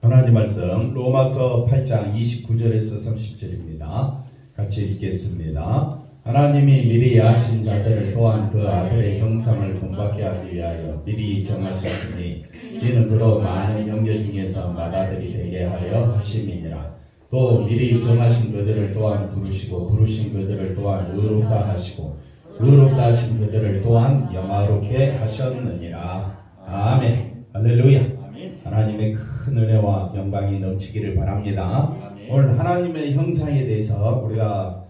하나님 말씀 로마서 8장 29절에서 30절입니다. 같이 읽겠습니다. 하나님이 미리 아신 자들을 또한 그 아들의 형상을 본받게 하기 위하여 미리 정하셨으니 이는 그로 많은 영계 중에서 맏아들이 되게 하려 하심이니라. 또 미리 정하신 그들을 또한 부르시고 부르신 그들을 또한 의롭다 하시고 의롭다 하신 그들을 또한 영화롭게 하셨느니라. 아멘. 할렐루야. 하나님의 큰 은혜와 영광이 넘치기를 바랍니다. 오늘 하나님의 형상에 대해서 우리가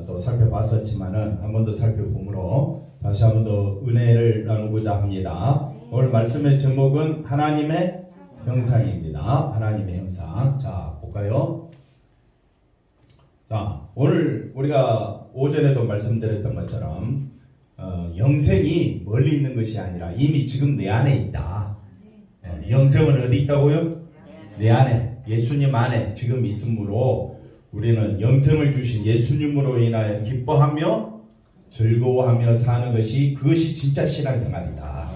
또 살펴봤었지만은 한 번 더 살펴보므로 다시 한 번 더 은혜를 나누고자 합니다. 오늘 말씀의 제목은 하나님의 형상입니다. 하나님의 형상. 자, 볼까요? 자, 오늘 우리가 오전에도 말씀드렸던 것처럼 영생이 멀리 있는 것이 아니라 이미 지금 내 안에 있다. 영생은 어디 있다고요? 내 안에, 예수님 안에 지금 있으므로 우리는 영생을 주신 예수님으로 인하여 기뻐하며 즐거워하며 사는 것이 그것이 진짜 신앙생활이다.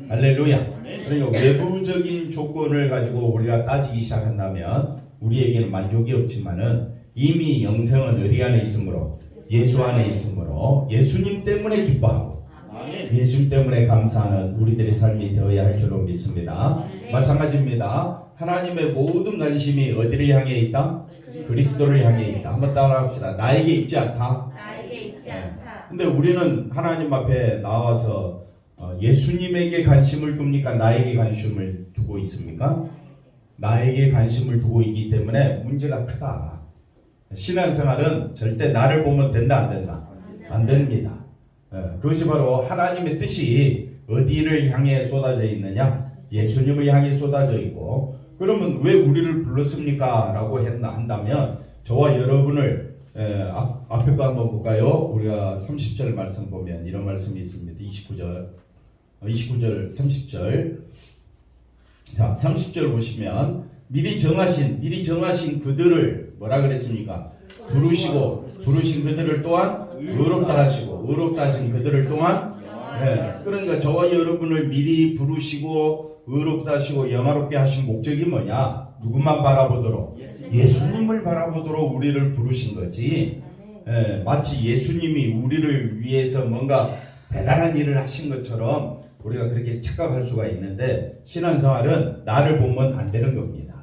할렐루야. 그러니까 외부적인 조건을 가지고 우리가 따지기 시작한다면 우리에게는 만족이 없지만은 이미 영생은 어디 안에 있으므로 예수 안에 있으므로 예수님 때문에 기뻐하고 예수님 때문에 감사하는 우리들의 삶이 되어야 할 줄로 믿습니다. 마찬가지입니다. 하나님의 모든 관심이 어디를 향해 있다? 그리스도를 향해 있다. 한번 따라합시다. 나에게 있지 않다. 나에게 있지 않다. 근데 우리는 하나님 앞에 나와서 예수님에게 관심을 둡니까? 나에게 관심을 두고 있습니까? 나에게 관심을 두고 있기 때문에 문제가 크다. 신앙생활은 절대 나를 보면 된다, 안 된다? 안 됩니다. 그것이 바로 하나님의 뜻이 어디를 향해 쏟아져 있느냐? 예수님을 향해 쏟아져 있고, 그러면 왜 우리를 불렀습니까? 라고 한다면 저와 여러분을 앞에 거 한번 볼까요? 우리가 30절 말씀 보면 이런 말씀이 있습니다. 29절 30절. 자, 30절 보시면 미리 정하신 그들을 뭐라 그랬습니까? 부르신 그들을 또한 의롭다 하시고 의롭다 하신 그들을 또한 그러니까 저와 여러분을 미리 부르시고 의롭다 하시고 영화롭게 하신 목적이 뭐냐? 누구만 바라보도록? 예수님을 바라보도록 우리를 부르신 거지. 마치 예수님이 우리를 위해서 뭔가 대단한 일을 하신 것처럼 우리가 그렇게 착각할 수가 있는데 신앙생활은 나를 보면 안 되는 겁니다.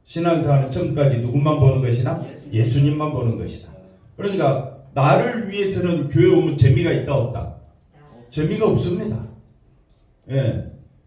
신앙생활은 처음까지 누구만 보는 것이나 예수님만 보는 것이다. 그러니까 나를 위해서는 교회 오면 재미가 있다 없다? 재미가 없습니다.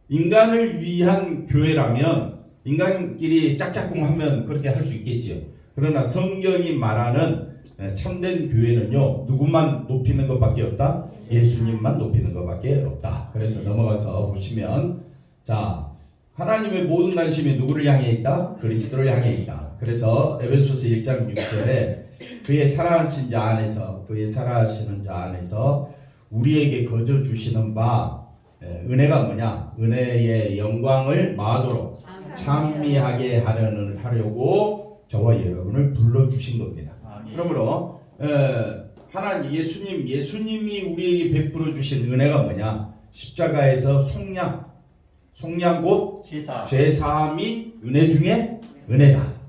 인간을 위한 교회라면 인간끼리 짝짝꿍하면 그렇게 할 수 있겠지요. 그러나 성경이 말하는 참된 교회는요, 누구만 높이는 것밖에 없다? 예수님만 높이는 것밖에 없다. 그래서 넘어가서 보시면, 자, 하나님의 모든 관심이 누구를 향해 있다? 그리스도를 향해 있다. 그래서 에베소서 1장 6절에 그의 사랑하신 자 안에서, 그의 사랑하시는 자 안에서 우리에게 거저 주시는 바 은혜가 뭐냐? 은혜의 영광을 마하도록 찬미하게 하려고 저와 여러분을 불러주신 겁니다. 그러므로 하나님 예수님이 우리에게 베풀어 주신 은혜가 뭐냐? 십자가에서 속량 곧 죄사함이 은혜 중에 은혜다.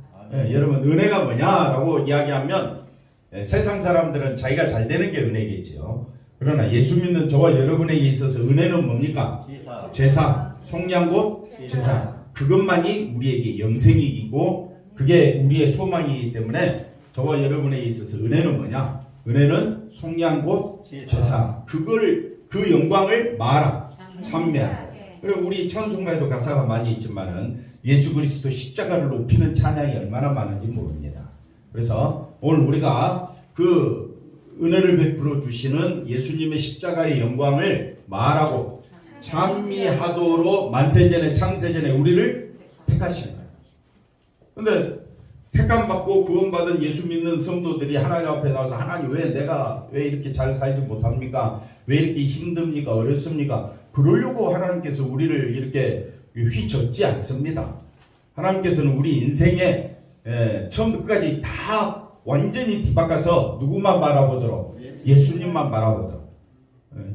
여러분 은혜가 뭐냐라고 이야기하면 세상 사람들은 자기가 잘 되는 게 은혜겠지요. 그러나 예수 믿는 저와 여러분에게 있어서 은혜는 뭡니까? 죄사, 속량 곧 죄사. 그것만이 우리에게 영생이고 그게 우리의 소망이기 때문에 저와 여러분에게 있어서 은혜는 뭐냐? 은혜는 속량 곧 죄사. 그 영광을 말하, 찬미하라. 그리고 우리 찬송가에도 가사가 많이 있지만은 예수 그리스도 십자가를 높이는 찬양이 얼마나 많은지 모릅니다. 그래서 오늘 우리가 그 은혜를 베풀어 주시는 예수님의 십자가의 영광을 말하고 찬미하도록 만세전에 창세전에 우리를 택하신 거예요. 근데 택함받고 구원받은 예수 믿는 성도들이 하나님 앞에 나와서 하나님 왜 이렇게 잘 살지 못합니까? 왜 이렇게 힘듭니까? 어렵습니까? 그러려고 하나님께서 우리를 이렇게 휘젓지 않습니다. 하나님께서는 우리 인생에 처음부터 끝까지 다 완전히 뒤바꿔서 누구만 바라보도록? 예수님만 바라보도록.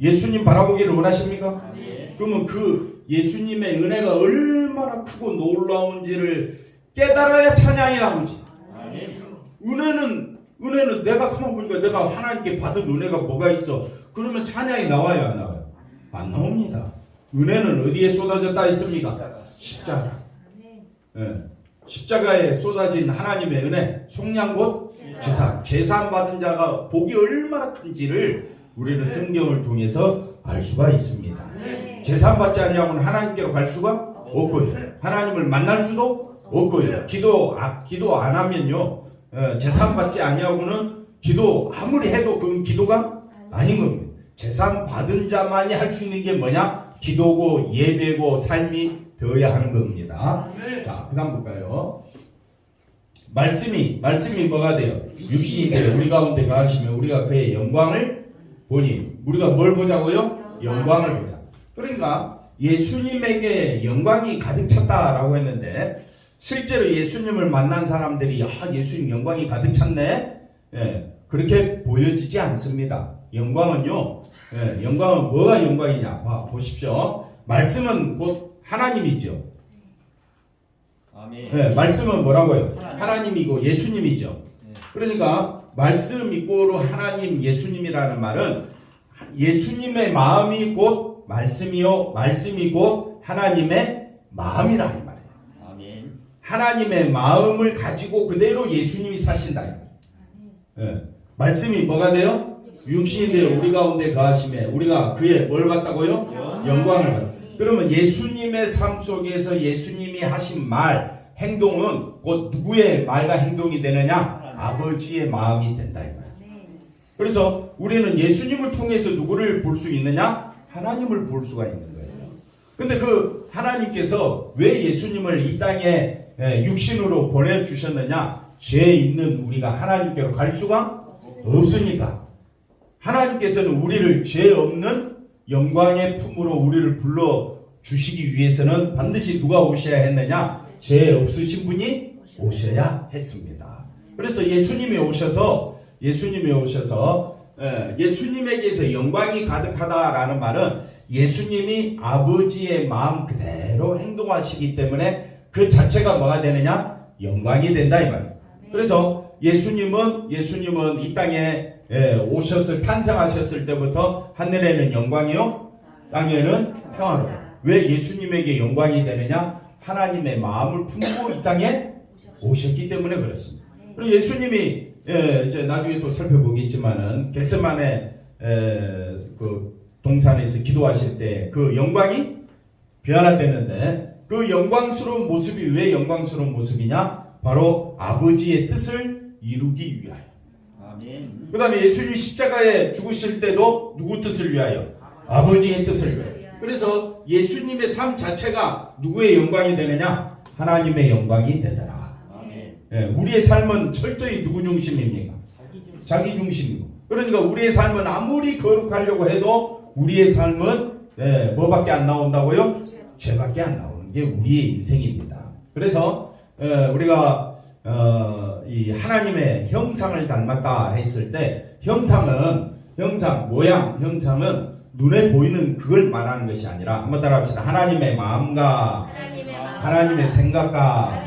예수님 바라보기를 원하십니까? 그러면 그 예수님의 은혜가 얼마나 크고 놀라운지를 깨달아야 찬양이 나오지. 은혜는 내가 가만 보니까 내가 하나님께 받은 은혜가 뭐가 있어? 그러면 찬양이 나와요, 안 나와요? 안 나옵니다. 은혜는 어디에 쏟아졌다 했습니까? 십자가. 예. 십자가에 쏟아진 하나님의 은혜, 속량 곧 제사 받은 자가 복이 얼마나 큰지를 우리는 성경을 통해서 알 수가 있습니다. 제사 받지 않냐고는 하나님께로 갈 수가 없고요. 하나님을 만날 수도 없고요. 기도 안 하면요, 제사 받지 않냐고는 기도 아무리 해도 그건 기도가 아닌 겁니다. 제사 받은 자만이 할 수 있는 게 뭐냐? 기도고 예배고 삶이 되어야 하는 겁니다. 자, 그 다음 볼까요? 말씀이 뭐가 돼요? 육신이 돼요. 우리 가운데 가시면 우리가 그의 영광을 보니, 우리가 뭘 보자고요? 영광을 보자. 그러니까 예수님에게 영광이 가득 찼다라고 했는데, 실제로 예수님을 만난 사람들이 예수님 영광이 가득 찼네, 그렇게 보여지지 않습니다. 영광은요, 영광은 뭐가 영광이냐? 보십시오. 말씀은 곧 하나님이죠. 아멘. 말씀은 뭐라고요? 하나님이고 예수님이죠. 그러니까 말씀 이꼬로 하나님, 예수님이라는 말은 예수님의 마음이 곧 말씀이요, 말씀이 곧 하나님의 마음이라 이 말이에요. 아멘. 하나님의 마음을 가지고 그대로 예수님이 사신다 이 말이에요. 말씀이 뭐가 돼요? 육신이 되어 우리 가운데 거하심에 우리가 그의 뭘 받다고요? 영광을 받다. 그러면 예수님의 삶 속에서 예수님이 하신 말, 행동은 곧 누구의 말과 행동이 되느냐? 아버지의 마음이 된다 이 말이에요. 그래서 우리는 예수님을 통해서 누구를 볼 수 있느냐? 하나님을 볼 수가 있는 거예요. 근데 그 하나님께서 왜 예수님을 이 땅에 육신으로 보내주셨느냐? 죄 있는 우리가 하나님께로 갈 수가 없으니까. 하나님께서는 우리를 죄 없는 영광의 품으로 우리를 불러 주시기 위해서는 반드시 누가 오셔야 했느냐? 죄 없으신 분이 오셔야 했습니다. 그래서 예수님이 오셔서 예수님에게서 영광이 가득하다라는 말은 예수님이 아버지의 마음 그대로 행동하시기 때문에 그 자체가 뭐가 되느냐? 영광이 된다 이 말이에요. 그래서 예수님은 이 땅에 탄생하셨을 때부터 하늘에는 영광이요, 땅에는 평화로. 왜 예수님에게 영광이 되느냐? 하나님의 마음을 품고 이 땅에 오셨기 때문에 그렇습니다. 그리고 예수님이 이제 나중에 또 살펴보겠지만은 겟세마네 그 동산에서 기도하실 때 그 영광이 변화되는데, 그 영광스러운 모습이 왜 영광스러운 모습이냐? 바로 아버지의 뜻을 이루기 위하여. 아멘. 그 다음에 예수님이 십자가에 죽으실 때도 누구 뜻을 위하여? 아버지의 뜻을 위하여. 그래서 예수님의 삶 자체가 누구의 영광이 되느냐? 하나님의 영광이 되더라. 아멘. 우리의 삶은 철저히 누구 중심입니까? 자기 중심이고. 그러니까 우리의 삶은 아무리 거룩하려고 해도 우리의 삶은 뭐밖에 안 나온다고요? 죄밖에 안 나오는 게 우리의 인생입니다. 그래서 우리가 이 하나님의 형상을 닮았다 했을 때, 형상은 눈에 보이는 그걸 말하는 것이 아니라, 한번 따라합시다. 하나님의 마음과 하나님의 생각과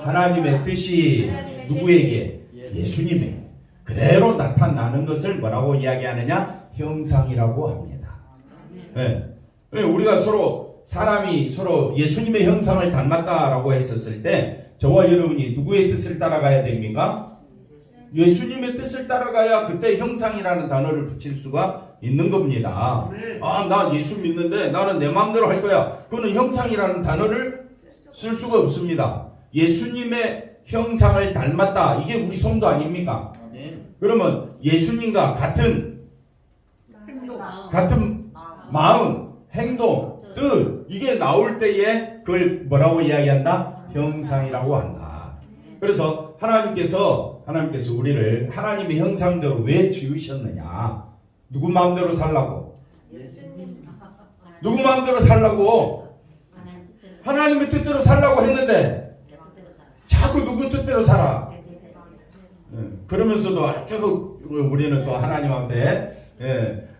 하나님의 뜻이 누구에게? 예수님에게 그대로 나타나는 것을 뭐라고 이야기하느냐? 형상이라고 합니다. 우리가 사람이 서로 예수님의 형상을 닮았다라고 했었을 때, 저와 여러분이 누구의 뜻을 따라가야 됩니까? 예수님의 뜻을 따라가야 그때 형상이라는 단어를 붙일 수가 있는 겁니다. 나 예수 믿는데 나는 내 마음대로 할 거야. 그거는 형상이라는 단어를 쓸 수가 없습니다. 예수님의 형상을 닮았다. 이게 우리 손도 아닙니까? 그러면 예수님과 같은 마음, 행동, 뜻, 이게 나올 때에 그걸 뭐라고 이야기한다? 형상이라고 한다. 그래서 하나님께서 우리를 하나님의 형상대로 왜 지으셨느냐? 누구 마음대로 살라고? 누구 마음대로 살라고? 하나님의 뜻대로 살라고 했는데 자꾸 누구 뜻대로 살아. 그러면서도 아주 우리는 또 하나님 앞에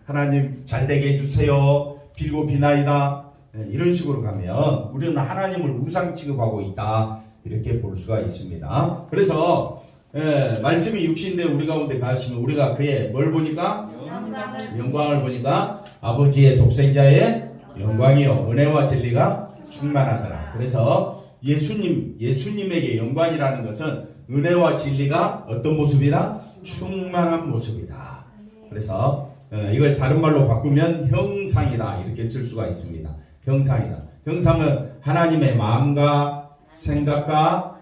하나님 잘되게 해주세요. 빌고 비나이다. 이런 식으로 가면 우리는 하나님을 우상 취급하고 있다. 이렇게 볼 수가 있습니다. 그래서 말씀이 육신인데 우리 가운데 가시면 우리가 그의 뭘 보니까? 영광을 보니까 아버지의 독생자의 영광이요 은혜와 진리가 충만하더라. 그래서 예수님에게 영광이라는 것은 은혜와 진리가 어떤 모습이다? 충만한 모습이다. 그래서 이걸 다른 말로 바꾸면 형상이다 이렇게 쓸 수가 있습니다. 형상이다. 형상은 하나님의 마음과 생각과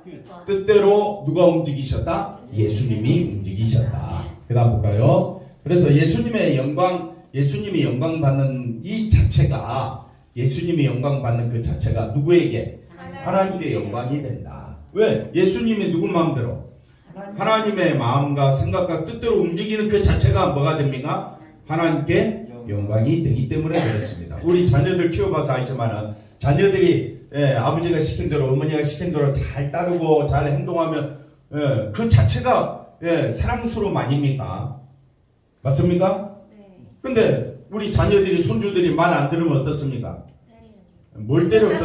뜻대로 누가 움직이셨다? 예수님이 움직이셨다. 그 다음 볼까요? 그래서 예수님이 영광 받는 이 자체가, 예수님이 영광 받는 그 자체가 누구에게? 하나님의 영광이 된다. 왜? 예수님이 누구 마음대로? 하나님의 마음과 생각과 뜻대로 움직이는 그 자체가 뭐가 됩니까? 하나님께 영광이 되기 때문에 그렇습니다. 우리 자녀들 키워봐서 알지만은 자녀들이 아버지가 시킨 대로 어머니가 시킨 대로 잘 따르고 잘 행동하면 그 자체가 사랑스러움 아닙니까? 맞습니까? 근데 우리 자녀들이 손주들이 말 안 들으면 어떻습니까? 뭘 때리기는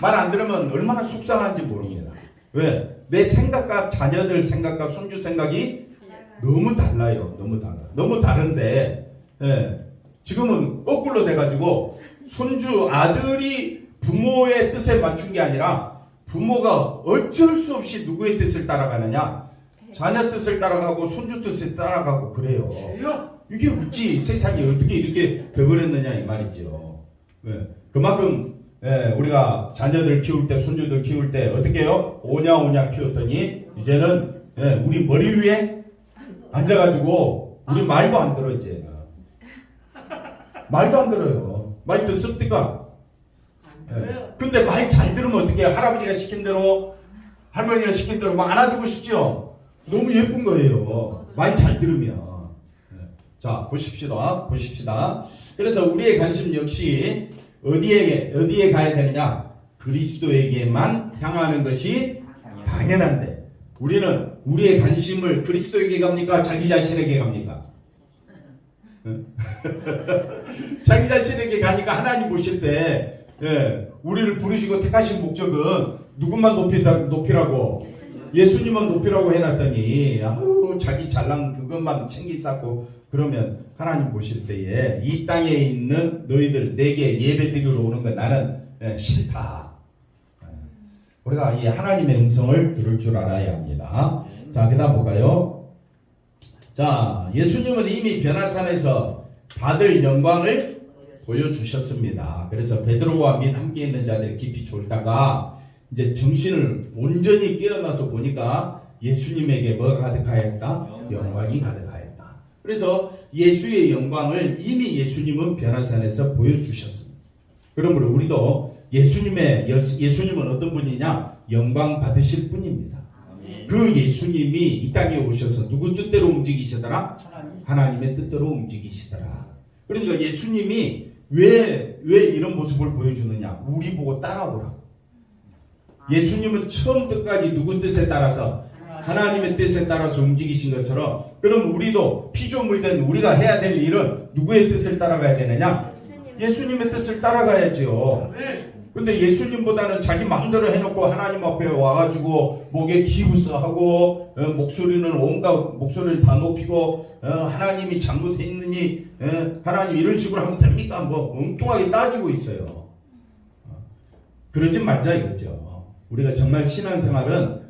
말 안 들으면 얼마나 속상한지 모릅니다. 왜? 내 생각과 자녀들 생각과 손주 생각이 너무 달라요. 너무 다른데 지금은 거꾸로 돼가지고 손주 아들이 부모의 뜻에 맞춘 게 아니라 부모가 어쩔 수 없이 누구의 뜻을 따라가느냐? 자녀 뜻을 따라가고 손주 뜻을 따라가고 그래요. 이게 어찌 세상이 어떻게 이렇게 돼버렸느냐 이 말이죠. 그만큼 우리가 자녀들 키울 때 손주들 키울 때 어떻게 해요? 오냐 키웠더니 이제는 우리 머리 위에 앉아가지고 우리 말도 안 들어 이제. 말도 안 들어요. 말 듣습니까? 근데 말 잘 들으면 어떻게 해요? 할아버지가 시킨 대로 할머니가 시킨 대로 막 안아주고 싶죠? 너무 예쁜 거예요. 말 잘 들으면. 자 보십시다. 그래서 우리의 관심 역시 어디에 가야 되느냐? 그리스도에게만 향하는 것이 당연한데 우리는 우리의 관심을 그리스도에게 갑니까? 자기 자신에게 갑니까? 자기 자신에게 가니까 하나님 보실 때 우리를 부르시고 택하신 목적은 누구만 높이라고? 예수님만 높이라고 해놨더니 자기 잘난 그것만 챙기 쌓고 그러면 하나님 보실 때에 이 땅에 있는 너희들 내게 예배 드리러 오는 건 나는 싫다. 우리가 이 하나님의 음성을 들을 줄 알아야 합니다. 자, 그 다음 볼까요? 자, 예수님은 이미 변화산에서 받을 영광을 보여주셨습니다. 그래서 베드로와 및 함께 있는 자들이 깊이 졸다가 이제 정신을 온전히 깨어나서 보니까 예수님에게 뭐가 가득하였다? 영광이 가득하였다. 그래서 예수의 영광을 이미 예수님은 변화산에서 보여주셨습니다. 그러므로 우리도 예수님은 어떤 분이냐? 영광 받으실 분입니다. 그 예수님이 이 땅에 오셔서 누구 뜻대로 움직이시더라? 하나님의 뜻대로 움직이시더라. 그러니까 예수님이 왜 이런 모습을 보여주느냐? 우리 보고 따라오라. 예수님은 처음부터까지 누구 뜻에 따라서 하나님의 뜻에 따라서 움직이신 것처럼 그럼 우리도 피조물된 우리가 해야 될 일은 누구의 뜻을 따라가야 되느냐? 예수님의 뜻을 따라가야죠. 근데 예수님보다는 자기 마음대로 해놓고 하나님 앞에 와가지고 목에 기부스하고 목소리는 온갖 목소리를 다 높이고 하나님이 잘못했느니 하나님 이런 식으로 하면 됩니까? 뭐 엉뚱하게 따지고 있어요. 그러지 말자 이거죠. 우리가 정말 신앙생활은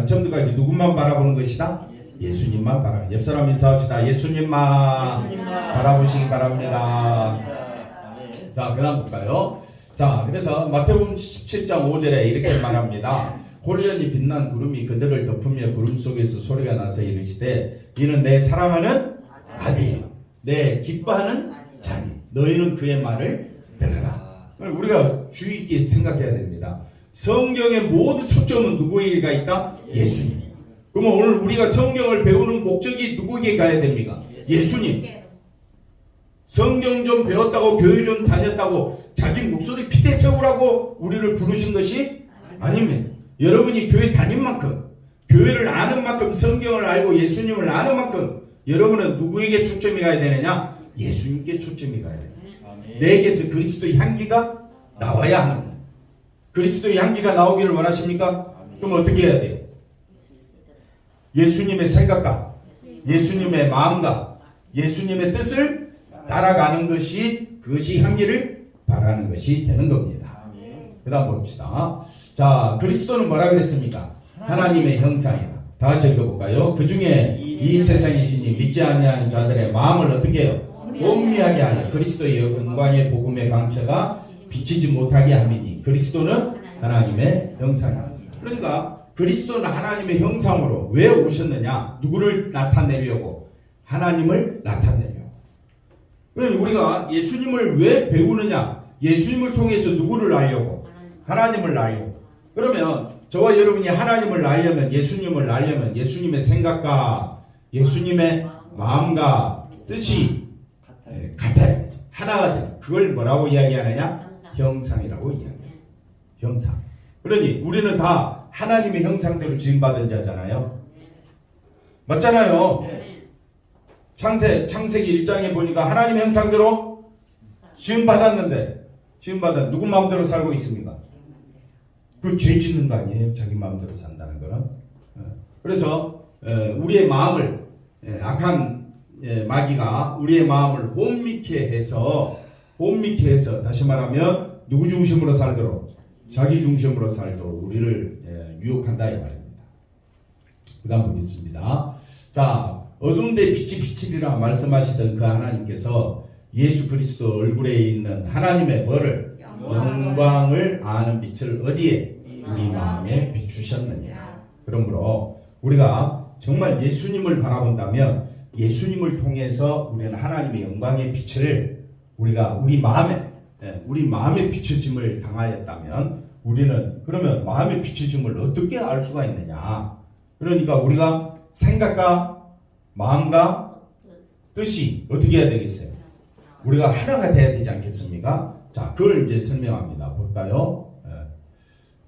처음부터까지 누구만 바라보는 것이다? 예수님만 바라. 옆 사람 인사합시다. 예수님만 바라보시기 바랍니다. 자, 그 다음 볼까요? 자, 그래서 마태복음 17장 5절에 이렇게 말합니다. 호련히 빛난 구름이 그들을 덮으며 구름 속에서 소리가 나서 이르시되 이는 내 사랑하는 아들이요 내 기뻐하는 자니 너희는 그의 말을 들으라. 우리가 주의 있게 생각해야 됩니다. 성경의 모든 초점은 누구에게 있다? 예수님. 그러면 오늘 우리가 성경을 배우는 목적이 누구에게 가야 됩니까? 예수님. 성경 좀 배웠다고 교회 좀 다녔다고 자기 목소리 피대 세우라고 우리를 부르신 것이 아닙니다. 여러분이 교회 다닌 만큼 교회를 아는 만큼 성경을 알고 예수님을 아는 만큼 여러분은 누구에게 초점이 가야 되느냐? 예수님께 초점이 가야 됩니다. 내게서 그리스도의 향기가 나와야 하는 거예요. 그리스도의 향기가 나오기를 원하십니까? 그럼 어떻게 해야 돼요? 예수님의 생각과 예수님의 마음과 예수님의 뜻을 따라가는 것이, 그것이 향기를 바라는 것이 되는 겁니다. 그 다음 봅시다. 자, 그리스도는 뭐라 그랬습니까? 하나님의 형상이다. 다 같이 읽어볼까요? 그 중에 이 세상이시니 믿지 아니하는 자들의 마음을 어떻게 해요? 혼미하게 하여 그리스도의 영광의 복음의 강처가 비치지 못하게 함이니 그리스도는 하나님의 형상이다. 그러니까 그리스도는 하나님의 형상으로 왜 오셨느냐? 누구를 나타내려고? 하나님을 나타내려고. 그러니 우리가 예수님을 왜 배우느냐? 예수님을 통해서 누구를 알려고? 하나님을 알려고. 그러면 저와 여러분이 하나님을 알려면, 예수님을 알려면 예수님의 생각과 예수님의 마음과 뜻이 같아요. 하나가 돼. 그걸 뭐라고 이야기하느냐? 형상이라고 이야기해요. 형상. 그러니 우리는 다 하나님의 형상대로 지음받은 자잖아요. 맞잖아요. 창세기 1장에 보니까 하나님의 형상대로 지음받았는데, 지음받은 누구 마음대로 살고 있습니까? 그 죄 짓는 거 아니에요? 자기 마음대로 산다는 거는. 그래서 우리의 마음을, 악한 마귀가 우리의 마음을 혼미케 해서, 다시 말하면 누구 중심으로 살도록? 자기 중심으로 살도록 우리를 유혹한다 이 말입니다. 그 다음 보겠습니다. 자, 어두운데 빛이 비치리라 말씀하시던 그 하나님께서 예수 그리스도 얼굴에 있는 하나님의 뭐를? 영광을 아는 빛을 어디에? 우리 마음에 비추셨느냐. 그러므로 우리가 정말 예수님을 바라본다면 예수님을 통해서 우리는 하나님의 영광의 빛을 우리가 우리 마음에 비춰짐을 당하였다면 우리는 그러면 마음의 비춰짐을 어떻게 알 수가 있느냐? 그러니까 우리가 생각과 마음과 뜻이 어떻게 해야 되겠어요? 우리가 하나가 돼야 되지 않겠습니까? 자, 그걸 이제 설명합니다. 볼까요?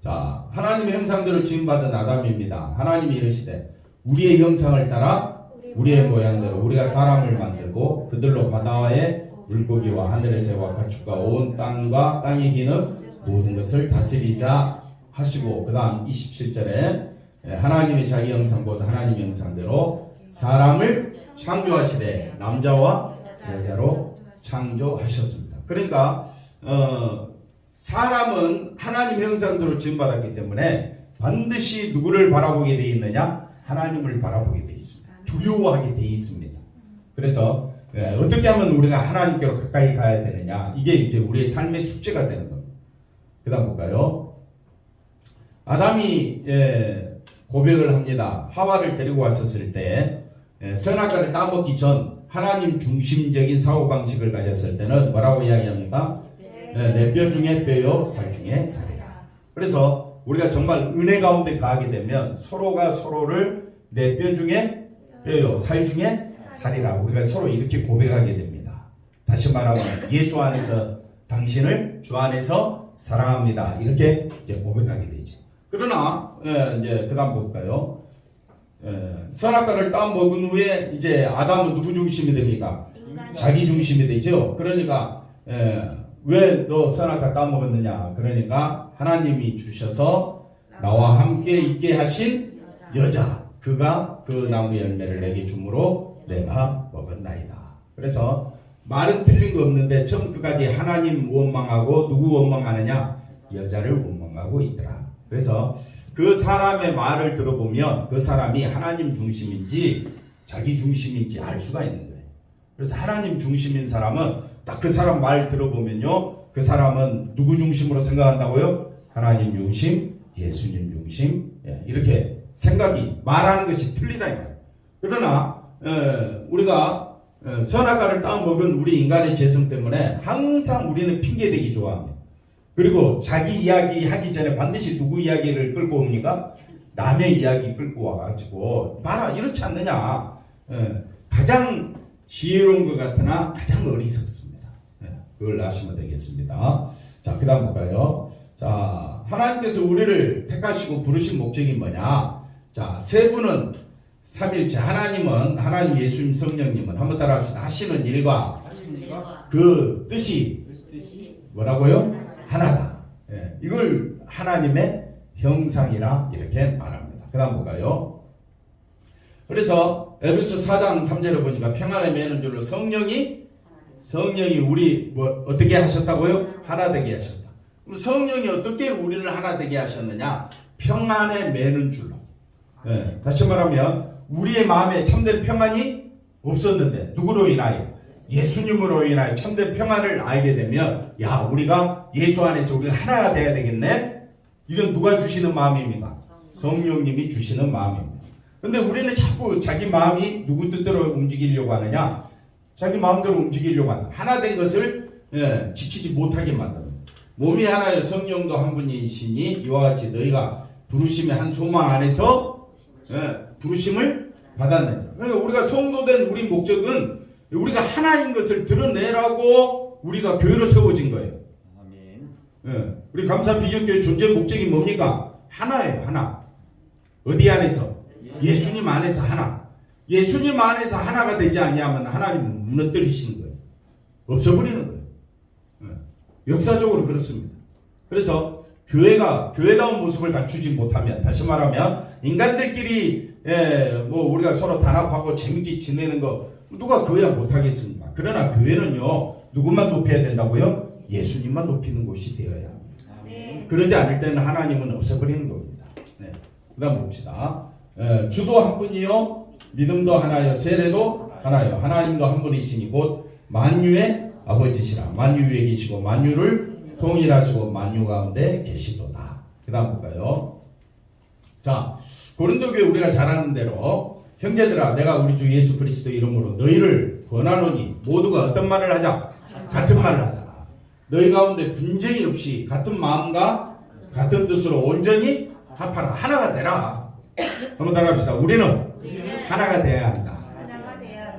자, 하나님의 형상대로 지음받은 아담입니다. 하나님이 이르시되 우리의 형상을 따라 우리의 모양대로 우리가 사람을 만들고 그들로 바다와의 물고기와 하늘의 새와 가축과 온 땅과 땅에 기는 모든 것을 다스리자 하시고, 그 다음 27절에 하나님의 자기 형상 곧 하나님의 형상대로 사람을 창조하시되 남자와 여자로 창조하셨습니다. 그러니까 사람은 하나님 형상대로 지음받았기 때문에 반드시 누구를 바라보게 되어 있느냐? 하나님을 바라보게 되어 있습니다. 두려워하게 되어 있습니다. 그래서 어떻게 하면 우리가 하나님께로 가까이 가야 되느냐? 이게 이제 우리의 삶의 숙제가 되는 겁니다. 그 다음 볼까요? 아담이 고백을 합니다. 하와를 데리고 왔었을 때 선악과를 따먹기 전 하나님 중심적인 사고방식을 가졌을 때는 뭐라고 이야기합니까? 내 뼈 중에 뼈요 살 중에 살이라. 그래서 우리가 정말 은혜 가운데 가게 되면 서로가 서로를 내 뼈 중에 뼈요 살 중에 살이라 우리가 서로 이렇게 고백하게 됩니다. 다시 말하면 예수 안에서 당신을 주 안에서 사랑합니다. 이렇게 이제 고백하게 되죠. 그러나 이제 그다음 볼까요? 선악과를 따 먹은 후에 이제 아담은 누구 중심이 됩니까? 자기 중심이 되죠. 그러니까 왜 너 선악과 따 먹었느냐? 그러니까 하나님이 주셔서 나와 함께 있게 하신 여자, 그가 그 나무 열매를 내게 주므로 내가 먹었나이다. 그래서 말은 틀린 거 없는데 처음 끝까지 하나님 원망하고 누구 원망하느냐? 여자를 원망하고 있더라. 그래서 그 사람의 말을 들어보면 그 사람이 하나님 중심인지 자기 중심인지 알 수가 있는 거예요. 그래서 하나님 중심인 사람은 딱 그 사람 말 들어보면요, 그 사람은 누구 중심으로 생각한다고요? 하나님 중심, 예수님 중심, 이렇게 생각이 말하는 것이 틀리다. 그러나 우리가 선악과를 따먹은 우리 인간의 죄성 때문에 항상 우리는 핑계대기 좋아합니다. 그리고 자기 이야기 하기 전에 반드시 누구 이야기를 끌고 옵니까? 남의 이야기 끌고 와가지고 봐라 이렇지 않느냐. 가장 지혜로운 것 같으나 가장 어리석습니다. 그걸 아시면 되겠습니다. 자, 그 다음 볼까요? 자, 하나님께서 우리를 택하시고 부르신 목적이 뭐냐? 자, 세 분은 삼일체. 하나님은 하나님, 예수님, 성령님은 한번 따라합시다. 하시는 일과 그 뜻이 뭐라고요? 하나다. 예, 이걸 하나님의 형상이라 이렇게 말합니다. 그 다음 볼까요? 그래서 에베소 4장 3절에 보니까 평안에 매는 줄로 성령이 우리 어떻게 하셨다고요? 하나 되게 하셨다. 그럼 성령이 어떻게 우리를 하나 되게 하셨느냐? 평안에 매는 줄로. 예, 다시 말하면 우리의 마음에 참된 평안이 없었는데 누구로 인하여? 예수님으로 인하여 참된 평안을 알게 되면 야, 우리가 예수 안에서 우리가 하나가 돼야 되겠네. 이건 누가 주시는 마음입니까? 성령님이 주시는 마음입니다. 근데 우리는 자꾸 자기 마음이 누구 뜻대로 움직이려고 하느냐? 자기 마음대로 움직이려고 한다. 하나 된 것을 지키지 못하게 만듭니다. 몸이 하나여 성령도 한 분이시니 이와 같이 너희가 부르심의 한 소망 안에서 부르심을 받았느니라. 그러니까 우리가 성도된 우리 목적은 우리가 하나인 것을 드러내라고 우리가 교회로 세워진 거예요. 아멘. 우리 감사 비전교회 존재 목적이 뭡니까? 하나예요. 하나. 어디 안에서? 예수님 안에서 하나. 예수님 안에서 하나가 되지 않냐면 하나님 무너뜨리시는 거예요. 없어버리는 거예요. 역사적으로 그렇습니다. 그래서 교회가 교회다운 모습을 갖추지 못하면, 다시 말하면 인간들끼리 우리가 서로 단합하고 재밌게 지내는 거 누가 그거야 못하겠습니까? 그러나 교회는요, 누구만 높여야 된다고요? 예수님만 높이는 곳이 되어야 합니다. 그러지 않을 때는 하나님은 없애버리는 겁니다. 네. 그 다음 봅시다. 주도 한 분이요, 믿음도 하나요, 세례도 하나요, 하나님도 한 분이시니 곧 만유의 아버지시라. 만유 위에 계시고 만유를 통일하시고 만유 가운데 계시도다. 그 다음 볼까요? 자, 고린도 교회 우리가 잘 아는 대로 형제들아 내가 우리 주 예수 그리스도 이름으로 너희를 권하노니 모두가 어떤 말을 하자? 같은 말을 하자. 너희 가운데 분쟁이 없이 같은 마음과 같은 뜻으로 온전히 합하라. 하나가 되라. 한번 따라합시다. 우리는 하나가 되어야 한다.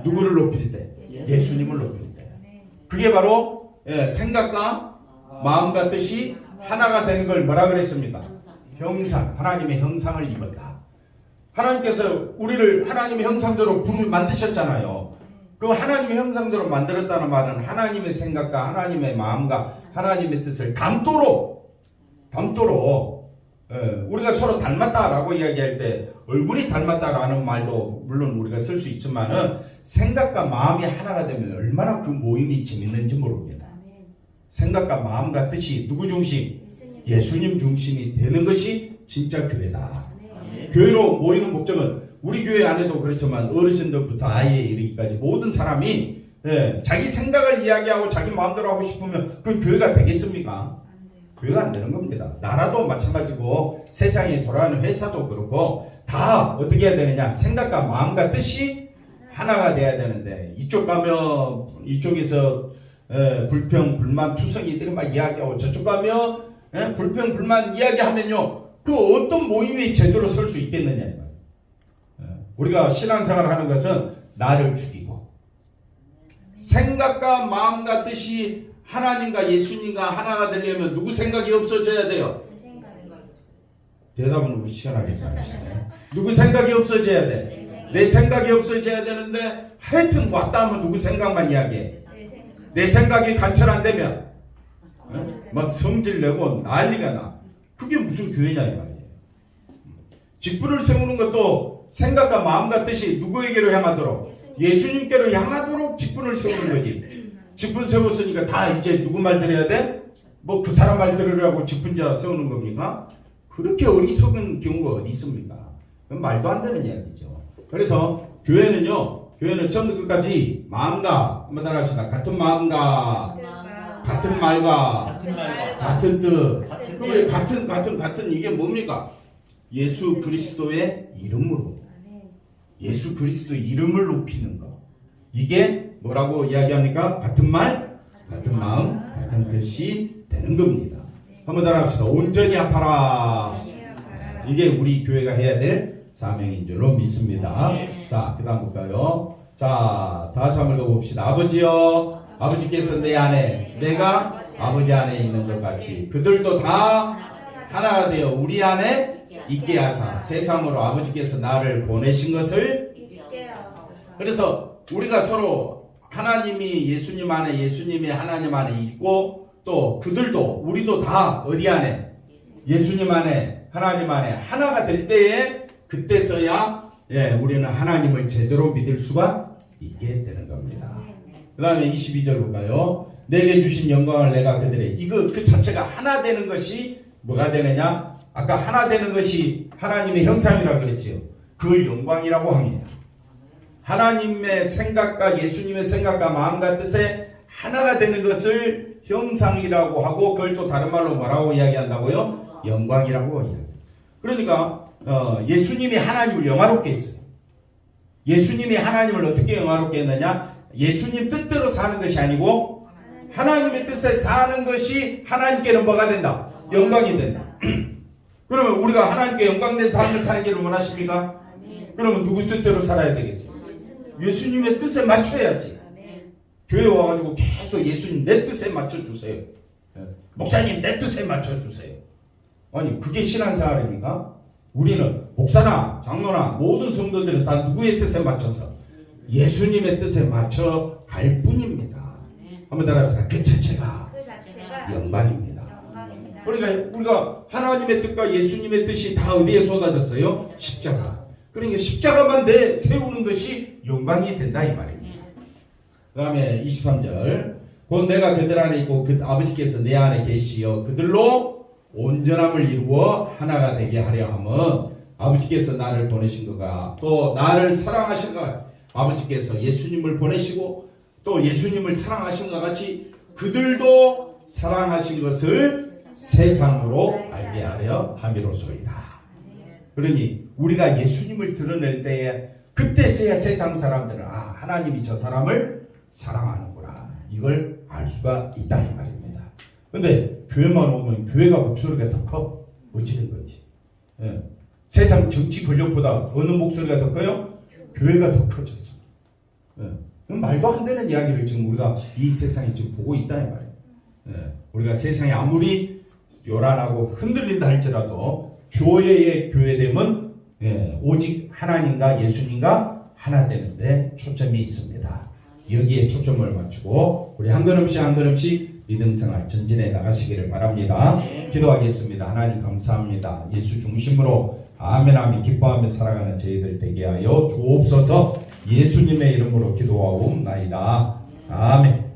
누구를 높일 때? 예수님을 높일 때. 그게 바로 생각과 마음과 뜻이 하나가 되는 걸 뭐라 그랬습니까? 형상, 하나님의 형상을 입었다. 하나님께서 우리를 하나님의 형상대로 만드셨잖아요. 그 하나님의 형상대로 만들었다는 말은 하나님의 생각과 하나님의 마음과 하나님의 뜻을 담도록 우리가 서로 닮았다라고 이야기할 때 얼굴이 닮았다라는 말도 물론 우리가 쓸 수 있지만은 생각과 마음이 하나가 되면 얼마나 그 모임이 재밌는지 모릅니다. 생각과 마음과 뜻이 누구 중심? 예수님 중심이 되는 것이 진짜 교회다. 교회로 모이는 목적은 우리 교회 안에도 그렇지만 어르신들부터 아이에 이르기까지 모든 사람이 자기 생각을 이야기하고 자기 마음대로 하고 싶으면 그건 교회가 되겠습니까? 교회가 안 되는 겁니다. 나라도 마찬가지고 세상에 돌아가는 회사도 그렇고 다 어떻게 해야 되느냐? 생각과 마음과 뜻이 하나가 돼야 되는데 이쪽 가면 이쪽에서 불평, 불만, 투성이들이 막 이야기하고 저쪽 가면 불평, 불만 이야기하면요. 그 어떤 모임이 제대로 설 수 있겠느냐. 우리가 신앙생활을 하는 것은 나를 죽이고 생각과 마음과 뜻이 하나님과 예수님과 하나가 되려면 누구 생각이 없어져야 돼요? 대답은 우리 시원하게 잘하시네요. 누구 생각이 없어져야 돼? 내 생각이 없어져야 되는데 하여튼 왔다 하면 누구 생각만 이야기해? 내 생각이 관철 안 되면 막 성질 내고 난리가 나. 그게 무슨 교회냐 이 말이에요. 직분을 세우는 것도 생각과 마음과 뜻이 누구에게로 향하도록? 예수님께로 향하도록 직분을 세우는 거지. 직분 세웠으니까 다 이제 누구 말 들어야 돼? 뭐 그 사람 말 들으라고 직분자 세우는 겁니까? 그렇게 어리석은 경우가 어디 있습니까? 그건 말도 안 되는 이야기죠. 그래서 교회는 처음부터 끝까지 마음과 한번 따라합시다. 같은 마음과 같은 말과 같은 뜻. 같은 이게 뭡니까? 예수 그리스도의 이름으로. 예수 그리스도 이름을 높이는 거. 이게 뭐라고 이야기합니까? 같은 말, 같은 마음, 같은 뜻이 되는 겁니다. 한번 따라합시다. 온전히 합하라. 이게 우리 교회가 해야 될 사명인 줄로 믿습니다. 자, 그 다음 볼까요? 자, 다 같이 한번 읽어봅시다. 아버지여, 아버지께서 내 안에, 내가 아버지 안에 있는 것 같이 그들도 다 하나가 되어 우리 안에 있게 하사 세상으로 아버지께서 나를 보내신 것을. 그래서 우리가 서로 하나님이 예수님 안에, 예수님이 하나님 안에 있고 또 그들도 우리도 다 어디 안에 예수님 안에 하나님 안에 하나가 될 때에 그때서야 우리는 하나님을 제대로 믿을 수가 있게 되는 겁니다. 그 다음에 22절 볼까요? 내게 주신 영광을 내가 그들의 그 자체가 하나 되는 것이 뭐가 되느냐? 아까 하나 되는 것이 하나님의 형상이라고 그랬지요. 그걸 영광이라고 합니다. 하나님의 생각과 예수님의 생각과 마음과 뜻에 하나가 되는 것을 형상이라고 하고 그걸 또 다른 말로 뭐라고 이야기한다고요? 영광이라고 이야기합니다. 그러니까 예수님이 하나님을 영화롭게 했어요. 예수님이 하나님을 어떻게 영화롭게 했느냐? 예수님 뜻대로 사는 것이 아니고 하나님의 뜻에 사는 것이 하나님께는 뭐가 된다? 영광이 된다. 그러면 우리가 하나님께 영광된 삶을 살기를 원하십니까? 그러면 누구 뜻대로 살아야 되겠어요? 예수님의 뜻에 맞춰야지. 교회 와가지고 계속 예수님 내 뜻에 맞춰주세요. 목사님 내 뜻에 맞춰주세요. 아니 그게 신앙생활입니까? 우리는 목사나 장로나 모든 성도들은 다 누구의 뜻에 맞춰서 예수님의 뜻에 맞춰 갈 뿐입니다. 한번 따라합시다. 그 자체가 영광입니다. 그러니까 우리가 하나님의 뜻과 예수님의 뜻이 다 어디에 쏟아졌어요? 십자가. 그러니까 십자가만 세우는 것이 영광이 된다 이 말입니다. 그 다음에 23절 곧 내가 그들 안에 있고 그 아버지께서 내 안에 계시어 그들로 온전함을 이루어 하나가 되게 하려 함은 아버지께서 나를 보내신 것과 또 나를 사랑하신 것 아버지께서 예수님을 보내시고 또 예수님을 사랑하신 것 같이 그들도 사랑하신 것을 세상으로 알게 하려 함이로소이다. 그러니 우리가 예수님을 드러낼 때에 그때서야 세상 사람들은 하나님이 저 사람을 사랑하는구나 이걸 알 수가 있다 이 말입니다. 근데 교회만 오면 교회가 목소리가 더 커. 어찌된 건지. 세상 정치 권력보다 어느 목소리가 더 커요? 교회가 더 커졌어. 말도 안 되는 이야기를 지금 우리가 이 세상에 지금 보고 있다 이 말이에요. 우리가 세상이 아무리 요란하고 흔들린다 할지라도 교회의 교회됨은 오직 하나님과 예수님과 하나 되는데 초점이 있습니다. 여기에 초점을 맞추고 우리 한 걸음씩 한 걸음씩 믿음생활 전진해 나가시기를 바랍니다. 기도하겠습니다. 하나님 감사합니다. 예수 중심으로 아멘 아멘 기뻐하며 살아가는 저희들 되게 하여 주옵소서. 예수님의 이름으로 기도하옵나이다. 아멘.